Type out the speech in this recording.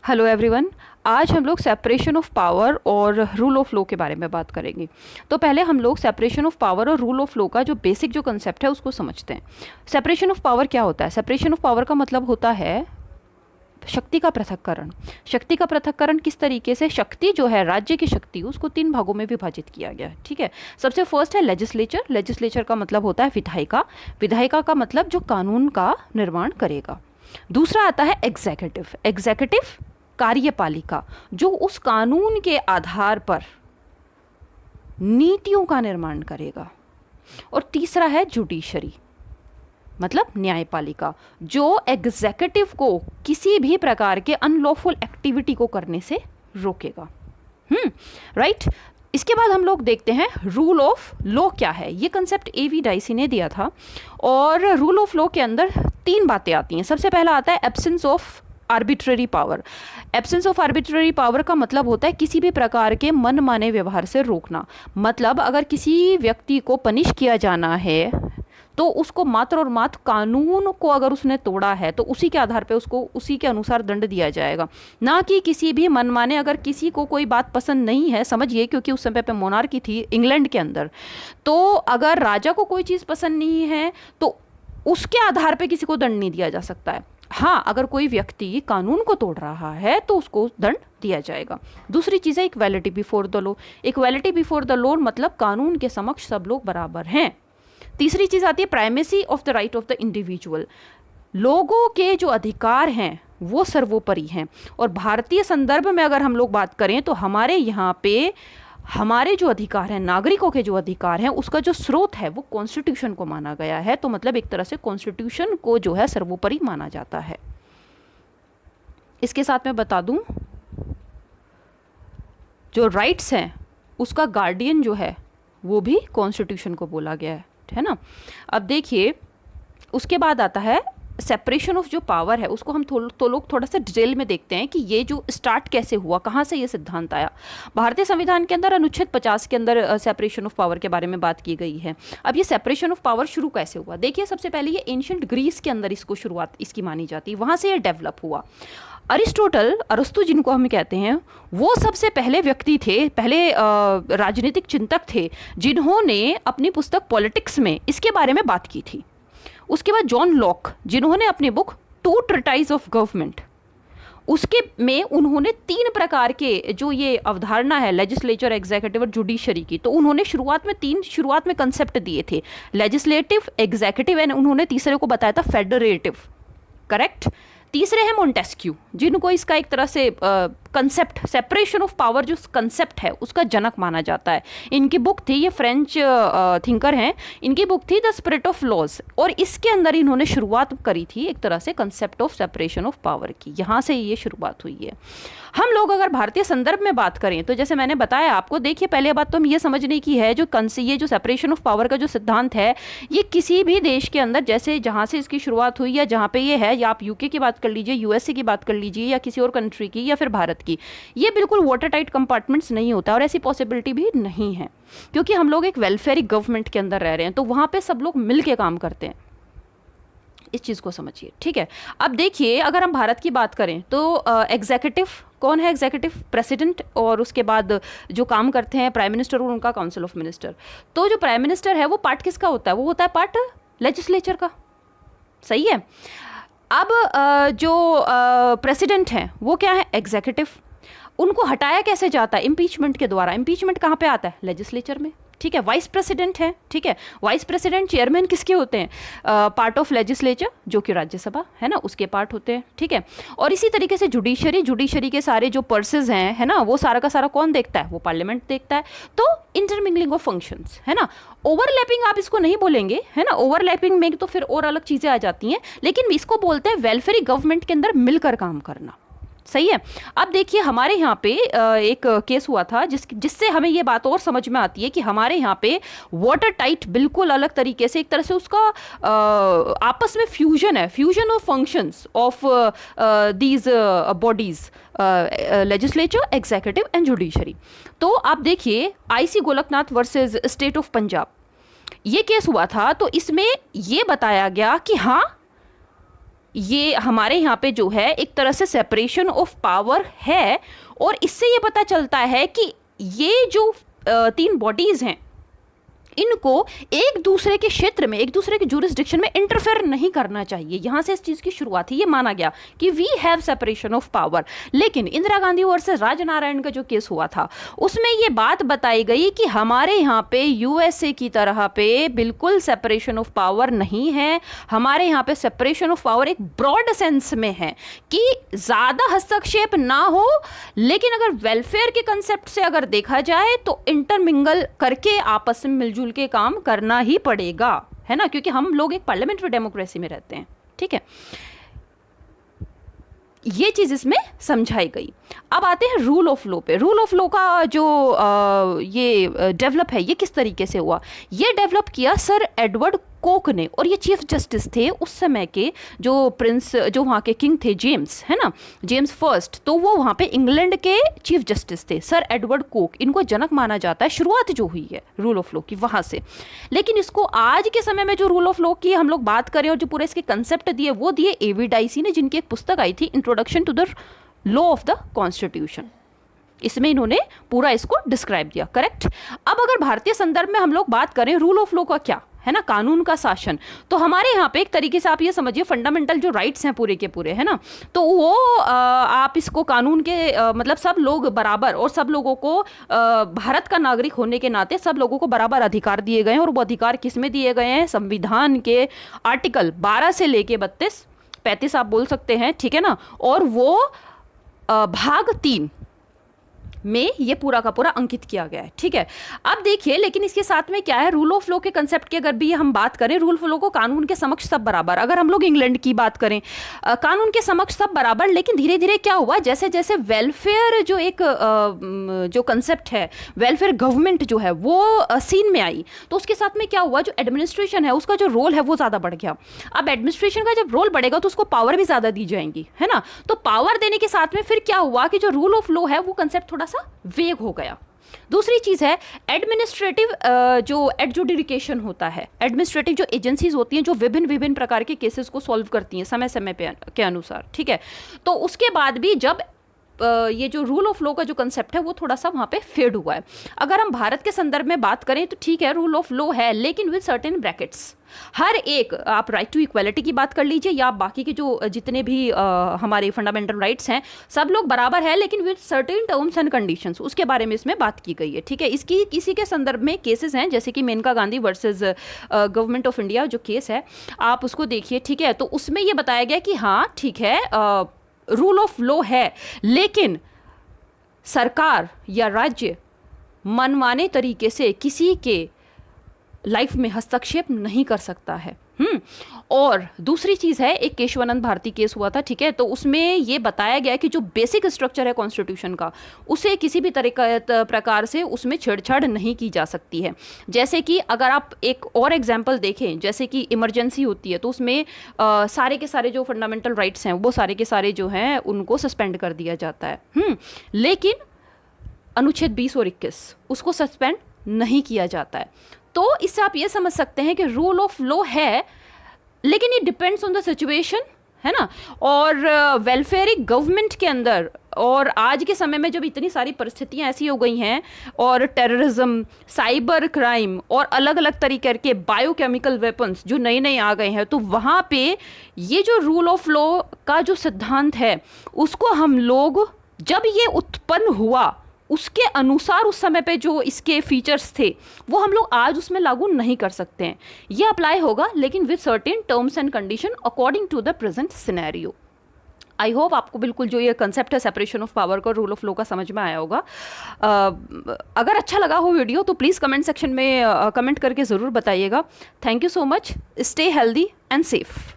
Hello everyone. आज हम लोग सेपरेशन ऑफ पावर और रूल ऑफ लॉ के बारे में बात करेंगे। तो पहले हम लोग सेपरेशन ऑफ पावर और रूल ऑफ लॉ का जो बेसिक जो कंसेप्ट है उसको समझते हैं। सेपरेशन ऑफ पावर क्या होता है? सेपरेशन ऑफ पावर का मतलब होता है शक्ति का पृथक्करण। शक्ति का पृथक्करण किस तरीके से? शक्ति जो है, राज्य की शक्ति, उसको 3 भागों में विभाजित किया गया है। ठीक है। सबसे फर्स्ट है लेजिस्लेचर। लेजिस्लेचर का मतलब होता है विधायिका। विधायिका का मतलब जो कानून का निर्माण करेगा। दूसरा आता है एग्जीक्यूटिव। एग्जीक्यूटिव कार्यपालिका, जो उस कानून के आधार पर नीतियों का निर्माण करेगा। और तीसरा है जुडिशरी, मतलब न्यायपालिका, जो एग्जीक्यूटिव को किसी भी प्रकार के अनलॉफुल एक्टिविटी को करने से रोकेगा। राइट। इसके बाद हम लोग देखते हैं रूल ऑफ लॉ क्या है। ये कंसेप्ट एवी डाइसी ने दिया था। और रूल ऑफ लॉ के अंदर 3 बातें आती हैं। सबसे पहला आता है absence of arbitrary power. Absence of arbitrary power का मतलब होता है किसी भी प्रकार के मनमाने व्यवहार से रोकना। मतलब अगर किसी व्यक्ति को पनिश किया जाना है तो उसको मात्र और मात्र कानून को अगर उसने तोड़ा है तो उसी के आधार पे उसको उसी के अनुसार दंड दिया जाएगा, ना कि किसी भी मनमाने। अगर किसी को कोई बात पसंद नहीं है, समझिए, क्योंकि उस समय पे मोनार्की थी इंग्लैंड के अंदर, तो अगर राजा को कोई चीज़ पसंद नहीं है तो उसके आधार पे किसी को दंड नहीं दिया जा सकता है। हाँ, अगर कोई व्यक्ति कानून को तोड़ रहा है तो उसको दंड दिया जाएगा। दूसरी चीज़ है equality before the law. Equality before the law मतलब कानून के समक्ष सब लोग बराबर हैं। तीसरी चीज़ आती है primacy of the right of the individual. लोगों के जो अधिकार हैं वो सर्वोपरि हैं। और भारतीय संदर्भ में अगर हम लोग बात करें तो हमारे यहाँ पे हमारे जो अधिकार हैं, नागरिकों के जो अधिकार हैं, उसका जो स्रोत है वो कॉन्स्टिट्यूशन को माना गया है। तो मतलब एक तरह से कॉन्स्टिट्यूशन को जो है सर्वोपरि माना जाता है। इसके साथ मैं बता दूं, जो राइट्स हैं उसका गार्डियन जो है वो भी कॉन्स्टिट्यूशन को बोला गया है ना। अब देखिए, उसके बाद आता है सेपरेशन ऑफ जो पावर है, उसको हम लोग थोड़ा सा डिटेल में देखते हैं कि ये जो स्टार्ट कैसे हुआ, कहाँ से ये सिद्धांत आया। भारतीय संविधान के अंदर अनुच्छेद 50 के अंदर सेपरेशन ऑफ पावर के बारे में बात की गई है। अब ये सेपरेशन ऑफ पावर शुरू कैसे हुआ? देखिए, सबसे पहले ये एंशिएंट ग्रीस के अंदर इसको शुरुआत इसकी मानी जाती है, वहाँ से ये डेवलप हुआ। अरिस्टोटल, अरस्तु जिनको हम कहते हैं, वो सबसे पहले व्यक्ति थे, पहले राजनीतिक चिंतक थे जिन्होंने अपनी पुस्तक पॉलिटिक्स में इसके बारे में बात की थी। उसके बाद जॉन लॉक, जिन्होंने अपनी book two treatise of government, उसके में उन्होंने 3 प्रकार के जो ये अवधारणा है लेजिस्लेचर, एग्जीक्यूटिव और जुडिशरी की, तो उन्होंने शुरुआत में कंसेप्ट दिए थे, लेजिस्लेटिव, एग्जीक्यूटिव, एंड उन्होंने तीसरे को बताया था फेडरेटिव। करेक्ट। तीसरे हैं मोंटेस्क्यू, जिनको इसका एक तरह से कंसेप्ट सेपरेशन ऑफ पावर जो कंसेप्ट है उसका जनक माना जाता है। इनकी बुक थी, ये फ्रेंच थिंकर हैं, इनकी बुक थी द स्पिरिट ऑफ लॉज, और इसके अंदर इन्होंने शुरुआत करी थी एक तरह से concept of separation of power की। यहाँ से ये शुरुआत हुई है। हम लोग अगर भारतीय संदर्भ में बात करें तो जैसे मैंने बताया आपको, देखिए, पहले बात तो हम ये समझने की है, ये जो सेपरेशन ऑफ पावर का जो सिद्धांत है, ये किसी भी देश के अंदर, जैसे जहाँ से इसकी शुरुआत हुई या जहाँ पे ये है, या आप यूके की बात कर लीजिए, यूएसए की बात कर लीजिए, या किसी और कंट्री की, या फिर भारत की, ये बिल्कुल वाटर टाइट कंपार्टमेंट्स नहीं होता, और ऐसी पॉसिबिलिटी भी नहीं है, क्योंकि हम लोग एक वेलफेयर गवर्नमेंट के अंदर रह रहे हैं, तो वहाँ पे सब लोग मिल के काम करते हैं। इस चीज़ को समझिए, ठीक है। अब देखिए, अगर हम भारत की बात करें तो एग्जीक्यूटिव कौन है? एग्जीक्यूटिव प्रेसिडेंट, और उसके बाद जो काम करते हैं प्राइम मिनिस्टर और उनका काउंसिल ऑफ मिनिस्टर। तो जो प्राइम मिनिस्टर है वो पार्ट किसका होता है? वो होता है पार्ट लेजिस्लेचर का। सही है। अब जो प्रेसिडेंट हैं वो क्या है? एग्जीक्यूटिव। उनको हटाया कैसे जाता है? इम्पीचमेंट के द्वारा। इम्पीचमेंट कहाँ पे आता है? लेजिस्लेचर में। ठीक है। वाइस प्रेसिडेंट है, ठीक है। वाइस प्रेसिडेंट चेयरमैन किसके होते हैं? पार्ट ऑफ लेजिस्लेचर, जो कि राज्यसभा है ना, उसके पार्ट होते हैं, ठीक है। और इसी तरीके से जुडिशरी के सारे जो पर्सेस हैं, है ना, वो सारा का सारा कौन देखता है? वो पार्लियामेंट देखता है। तो इंटरमिंगलिंग ऑफ फंक्शंस, है ना। ओवरलैपिंग आप इसको नहीं बोलेंगे, है ना, ओवरलैपिंग में तो फिर और अलग चीज़ें आ जाती हैं, लेकिन इसको बोलते हैं वेलफेयर गवर्नमेंट के अंदर मिलकर काम करना। सही है। अब देखिए, हमारे यहाँ पे एक केस हुआ था जिससे हमें ये बात और समझ में आती है कि हमारे यहाँ पे वाटर टाइट बिल्कुल अलग तरीके से, एक तरह से उसका आपस में फ्यूजन है, fusion of functions of these bodies, legislature, executive and judiciary. तो आप देखिए, IC Golaknath versus state of Punjab, ये केस हुआ था। तो इसमें ये बताया गया कि हाँ, ये हमारे यहाँ पे जो है एक तरह से सेपरेशन ऑफ पावर है, और इससे ये पता चलता है कि ये जो तीन बॉडीज हैं इनको एक दूसरे के क्षेत्र में, एक दूसरे के जुरिस्डिक्शन में इंटरफेयर नहीं करना चाहिए। यहां से इस चीज की शुरुआत ही ये माना गया कि we have separation of power. लेकिन इंदिरा गांधी वर्सेस राजनारायण का जो केस हुआ था उसमें ये बात बताई गई कि हमारे यहाँ पे यूएसए की तरह पे बिल्कुल सेपरेशन ऑफ पावर नहीं है। हमारे यहाँ पे सेपरेशन ऑफ पावर एक ब्रॉड सेंस में है कि ज्यादा हस्तक्षेप ना हो, लेकिन अगर वेलफेयर के कंसेप्ट से अगर देखा जाए तो इंटरमिंगल करके आपस में मिलजुल के काम करना ही पड़ेगा, है ना, क्योंकि हम लोग एक पार्लियामेंट्री डेमोक्रेसी में रहते हैं। ठीक है, ये चीज इसमें समझाई गई। अब आते हैं रूल ऑफ लॉ पे। रूल ऑफ लॉ का जो ये डेवलप है, ये किस तरीके से हुआ? ये डेवलप किया सर एडवर्ड कोक ने, और ये चीफ जस्टिस थे उस समय के, जो प्रिंस, जो वहाँ के किंग थे जेम्स, है ना, जेम्स फर्स्ट, तो वो वहाँ पे इंग्लैंड के चीफ जस्टिस थे, सर एडवर्ड कोक। इनको जनक माना जाता है, शुरुआत जो हुई है रूल ऑफ लॉ की वहाँ से। लेकिन इसको आज के समय में जो रूल ऑफ लॉ की हम लोग बात करें और जो पूरे इसके कंसेप्ट दिए वो दिए एवी डाइसी ने, जिनकी एक पुस्तक आई थी introduction to the law of the constitution. इसमें इन्होंने पूरा इसको डिस्क्राइब दिया। करेक्ट। अब अगर भारतीय संदर्भ में हम लोग बात करें रूल ऑफ लॉ का क्या है ना, कानून का शासन, तो हमारे यहाँ पे एक तरीके से आप ये समझिए फंडामेंटल जो राइट्स हैं पूरे के पूरे, है ना, तो वो आप इसको कानून के मतलब सब लोग बराबर, और सब लोगों को भारत का नागरिक होने के नाते सब लोगों को बराबर अधिकार दिए गए हैं। और वो अधिकार किस में दिए गए हैं? संविधान के आर्टिकल 12 से लेके 35 आप बोल सकते हैं, ठीक है ना, और वो भाग 3 में ये पूरा का पूरा अंकित किया गया है। ठीक है, अब देखिए, लेकिन इसके साथ में क्या है, रूल ऑफ लॉ के कंसेप्ट की अगर भी हम बात करें, रूल ऑफ लॉ को कानून के समक्ष सब बराबर, अगर हम लोग इंग्लैंड की बात करें कानून के समक्ष सब बराबर, लेकिन धीरे धीरे क्या हुआ, जैसे जैसे वेलफेयर जो एक जो कंसेप्ट है, वेलफेयर गवर्नमेंट जो है वो सीन में आई, तो उसके साथ में क्या हुआ, जो एडमिनिस्ट्रेशन है उसका जो रोल है वो ज़्यादा बढ़ गया। अब एडमिनिस्ट्रेशन का जब रोल बढ़ेगा तो उसको पावर भी ज़्यादा दी जाएंगी, है ना, तो पावर देने के साथ में फिर क्या हुआ कि जो रूल ऑफ लॉ है वो कंसेप्ट थोड़ा वेग हो गया। दूसरी चीज है एडमिनिस्ट्रेटिव जो एडजुडिकेशन होता है, एडमिनिस्ट्रेटिव जो एजेंसीज होती हैं जो विभिन्न विभिन्न प्रकार के केसेस को सॉल्व करती हैं समय समय पे के अनुसार। ठीक है, तो उसके बाद भी जब ये जो रूल ऑफ लॉ का जो कंसेप्ट है वो थोड़ा सा वहाँ पे फेड हुआ है। अगर हम भारत के संदर्भ में बात करें तो ठीक है, रूल ऑफ लॉ है, लेकिन विद सर्टेन ब्रैकेट्स। हर एक, आप राइट टू इक्वालिटी की बात कर लीजिए या बाकी के जो जितने भी हमारे फंडामेंटल राइट्स हैं, सब लोग बराबर है, लेकिन with certain terms and conditions, उसके बारे में इसमें बात की गई है। ठीक है, इसकी इसी के संदर्भ में केसेस हैं, जैसे कि Maneka Gandhi versus government of India जो केस है, आप उसको देखिए। ठीक है, तो उसमें ये बताया गया कि हाँ ठीक है, रूल ऑफ लॉ है, लेकिन सरकार या राज्य मनमाने तरीके से किसी के लाइफ में हस्तक्षेप नहीं कर सकता है। और दूसरी चीज़ है, एक केशवानंद भारती केस हुआ था, ठीक है, तो उसमें ये बताया गया कि जो बेसिक स्ट्रक्चर है कॉन्स्टिट्यूशन का, उसे किसी भी प्रकार से उसमें छेड़छाड़ नहीं की जा सकती है। जैसे कि अगर आप एक और एग्जांपल देखें, जैसे कि इमरजेंसी होती है तो उसमें सारे के सारे जो फंडामेंटल राइट्स हैं वो सारे के सारे जो हैं उनको सस्पेंड कर दिया जाता है। लेकिन अनुच्छेद 20 और 21 उसको सस्पेंड नहीं किया जाता है। तो इससे आप ये समझ सकते हैं कि रूल ऑफ लॉ है, लेकिन ये डिपेंड्स ऑन द सिचुएशन, है ना। और वेलफेयर गवर्नमेंट के अंदर, और आज के समय में जब इतनी सारी परिस्थितियां ऐसी हो गई हैं, और टेररिज्म, साइबर क्राइम और अलग अलग तरीके के बायोकेमिकल वेपन्स जो नए नए आ गए हैं, तो वहाँ पे ये जो रूल ऑफ लॉ का जो सिद्धांत है उसको हम लोग, जब ये उत्पन्न हुआ उसके अनुसार उस समय पे जो इसके फीचर्स थे वो हम लोग आज उसमें लागू नहीं कर सकते हैं। ये अप्लाई होगा, लेकिन with certain terms and condition according to the present scenario. I hope आपको बिल्कुल जो ये कंसेप्ट है सेपरेशन ऑफ पावर का, रूल ऑफ लॉ का समझ में आया होगा। अगर अच्छा लगा हो वीडियो तो प्लीज़ कमेंट सेक्शन में कमेंट करके ज़रूर बताइएगा। Thank you so much. Stay healthy and safe.